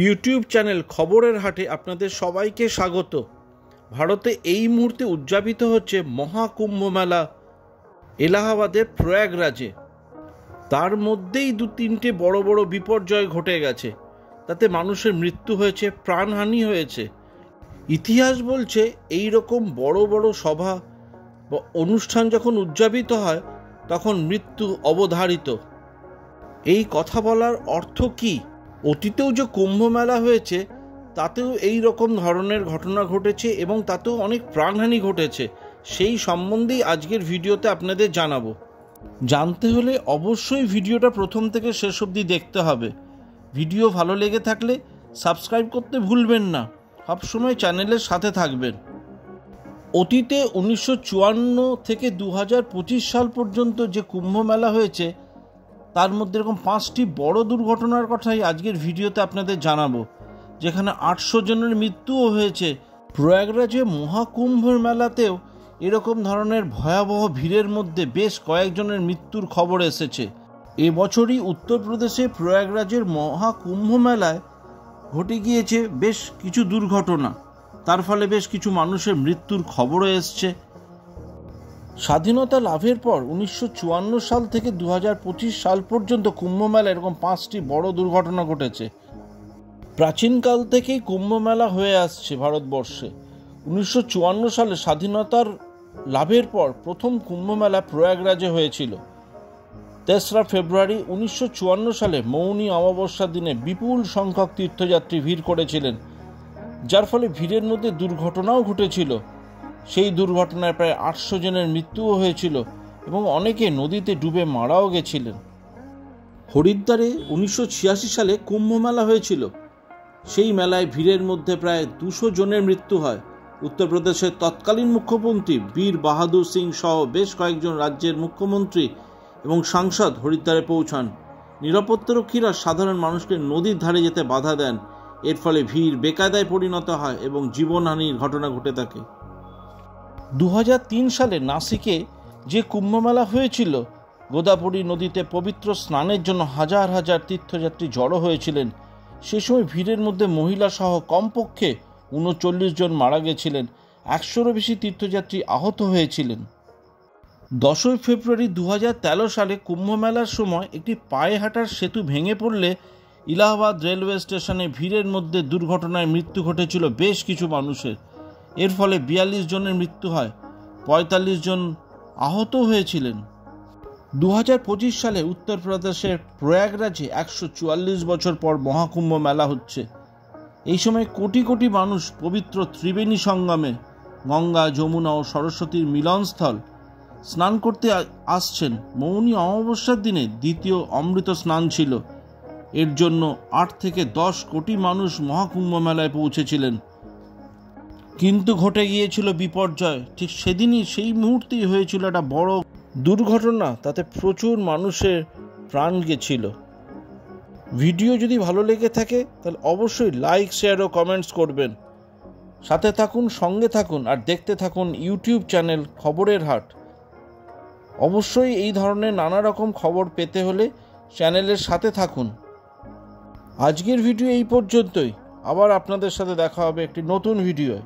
YouTube channel খবরের হাটে আপনাদের সবাইকে স্বাগত। ভারতে এই মুহূর্তে উদযাপিত হচ্ছে মহাকুম্ভ মেলা এলাহাবাদের প্রয়াগরাজে। তার মধ্যেই দু তিনটে বড় বড় বিপর্যয় ঘটে গেছে, তাতে মানুষের মৃত্যু হয়েছে, প্রাণহানি হয়েছে। ইতিহাস বলছে এই রকম বড় বড় সভা বা অনুষ্ঠান যখন উদযাপিত হয় তখন মৃত্যু অবধারিত। এই কথা বলার অর্থ কী? অতীতেও যে কুম্ভ মেলা হয়েছে তাতেও এই রকম ধরনের ঘটনা ঘটেছে এবং তাতেও অনেক প্রাণহানি ঘটেছে। সেই সম্বন্ধেই আজকের ভিডিওতে আপনাদের জানাবো। জানতে হলে অবশ্যই ভিডিওটা প্রথম থেকে শেষ অবধি দেখতে হবে। ভিডিও ভালো লেগে থাকলে সাবস্ক্রাইব করতে ভুলবেন না, সবসময় চ্যানেলের সাথে থাকবেন। অতীতে 1954 থেকে 2025 সাল পর্যন্ত যে কুম্ভ মেলা হয়েছে তার মধ্যে এরকম 5টি বড় দুর্ঘটনার কথাই আজকের ভিডিওতে আপনাদের জানাবো, যেখানে 800 জনের মৃত্যুও হয়েছে। প্রয়াগরাজে মহাকুম্ভের মেলাতেও এরকম ধরনের ভয়াবহ ভিড়ের মধ্যে বেশ কয়েকজনের মৃত্যুর খবর এসেছে। এবছরই উত্তরপ্রদেশে প্রয়াগরাজের মহাকুম্ভ মেলায় ঘটে গিয়েছে বেশ কিছু দুর্ঘটনা, তার ফলে বেশ কিছু মানুষের মৃত্যুর খবরও এসছে। স্বাধীনতা লাভের পর 1954 সাল থেকে 2025 সাল পর্যন্ত কুম্ভ মেলা এরকম 5টি বড় দুর্ঘটনা ঘটেছে। প্রাচীনকাল থেকেই কুম্ভ মেলা হয়ে আসছে ভারতবর্ষে। 1954 সালে স্বাধীনতার লাভের পর প্রথম কুম্ভ মেলা প্রয়াগরাজে হয়েছিল। 3রা ফেব্রুয়ারি 1954 সালে মৌনী অমাবস্যার দিনে বিপুল সংখ্যক তীর্থযাত্রী ভিড় করেছিলেন, যার ফলে ভিড়ের মধ্যে দুর্ঘটনাও ঘটেছিল। সেই দুর্ঘটনায় প্রায় 800 জনের মৃত্যুও হয়েছিল এবং অনেকে নদীতে ডুবে মারাও গেছিলেন। হরিদ্বারে 1986 সালে কুম্ভ মেলা হয়েছিল। সেই মেলায় ভিড়ের মধ্যে প্রায় 200 জনের মৃত্যু হয়। উত্তরপ্রদেশের তৎকালীন মুখ্যমন্ত্রী বীর বাহাদুর সিং সহ বেশ কয়েকজন রাজ্যের মুখ্যমন্ত্রী এবং সাংসদ হরিদ্বারে পৌঁছান। নিরাপত্তারক্ষীরা সাধারণ মানুষকে নদীর ধারে যেতে বাধা দেন। এর ফলে ভিড় বেকায়দায় পরিণত হয় এবং জীবনহানির ঘটনা ঘটে থাকে। 2003 সালে নাসিকে যে কুম্ভমেলা হয়েছিল, গোদাবরী নদীতে পবিত্র স্নানের জন্য হাজার হাজার তীর্থযাত্রী জড়ো হয়েছিলেন। সে সময় ভিড়ের মধ্যে মহিলা সহ কমপক্ষে 39 জন মারা গেছিলেন, 100-রও বেশি তীর্থযাত্রী আহত হয়েছিলেন। 10 ফেব্রুয়ারি 2013 সালে কুম্ভ মেলার সময় একটি পায়ে হাঁটার সেতু ভেঙে পড়লে এলাহাবাদ রেলওয়ে স্টেশনে ভিড়ের মধ্যে দুর্ঘটনায় মৃত্যু ঘটেছিল বেশ কিছু মানুষের। এর ফলে 42 জনের মৃত্যু হয়, 45 জন আহত হয়েছিলেন। 2025 সালে উত্তরপ্রদেশের প্রয়াগরাজে 144 বছর পর মহাকুম্ভ মেলা হচ্ছে। এই সময় কোটি কোটি মানুষ পবিত্র ত্রিবেণী সঙ্গমে, গঙ্গা, যমুনা ও সরস্বতীর মিলনস্থল, স্নান করতে আসছেন। মৌনী অমাবস্যার দিনে দ্বিতীয় অমৃত স্নান ছিল। এর জন্য 8 থেকে 10 কোটি মানুষ মহাকুম্ভ মেলায় পৌঁছেছিলেন। কিন্তু ঘটে গিয়েছিল বিপর্যয়। ঠিক সেদিনই, সেই মুহূর্তেই হয়েছিল একটা বড় দুর্ঘটনা, তাতে প্রচুর মানুষের প্রাণ গেছিল। ভিডিও যদি ভালো লেগে থাকে তাহলে অবশ্যই লাইক, শেয়ার ও কমেন্টস করবেন। সাথে থাকুন, সঙ্গে থাকুন আর দেখতে থাকুন ইউটিউব চ্যানেল খবরের হাট। অবশ্যই এই ধরনের নানা রকম খবর পেতে হলে চ্যানেলের সাথে থাকুন। আজকের ভিডিও এই পর্যন্তই। আবার আপনাদের সাথে দেখা হবে একটি নতুন ভিডিওয়।